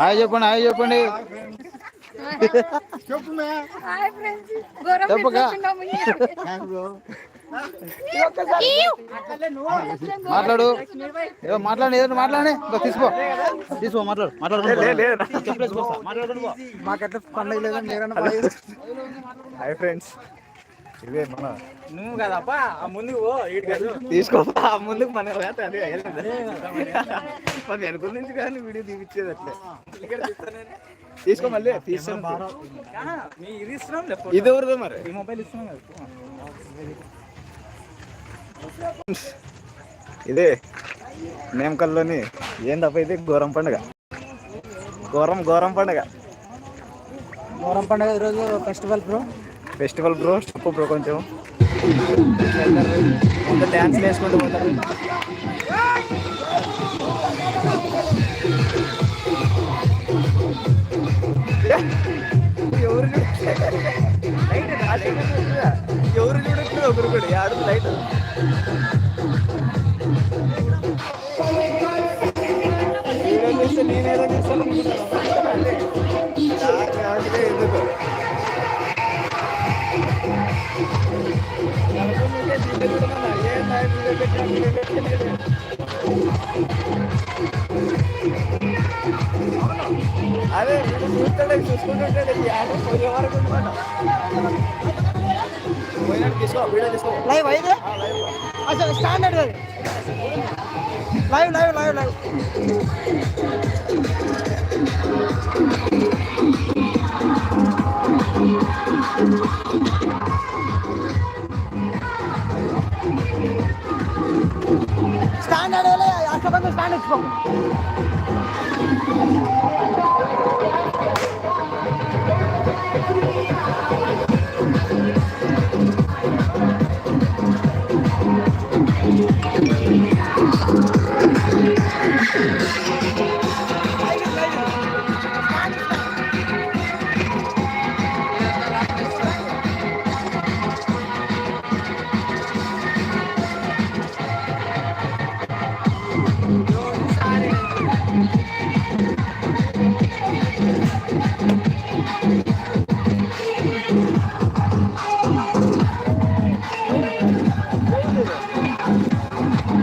Hi చెప్పండి, hi చెప్పండి. మాట్లాడు, ఏదో మాట్లాడి, ఏదో మాట్లాడి. తీసుకో తీసుకో, మాట్లాడు మాట్లాడు. మాకెట్లా పండుగ లేదండి. హాయ్ ఫ్రెండ్స్, ఇదే మన నువ్వు కదప్పా ముందుకు తీసుకోపా ముందుకు మన వెనుక నుంచి కానీ వీడియో తీపిచ్చేది అట్లే. తీసుకో మళ్ళీ తీస్తాను. ఇది ఎవరిదో మరి, ఈ మొబైల్ ఇస్తున్నాం కదా. ఇదే నేమకల్లోని ఏందప్ప ఇది ఘోరం పండుగ, ఘోరం పండుగ ఈరోజు ఫెస్టివల్ బ్రో. చెప్పు బ్రో కొంచెం. డ్యాన్స్ వేసుకుంటూ పోతారు. ఎవరు చూడట్లేదు ఒకరు కూడా ఆడు లైట్. నేనేదో చూస్తాను ఎందుకు అదే చూస్తాడే, చూసుకుంటుంటాడు. పోయే వరకు పోయినట్టు తీసుకో, వీడియో తీసుకో. లైవ్ అయితే standard live live live live. Standard అక్కడ స్టాండ్ ఇచ్చుకో.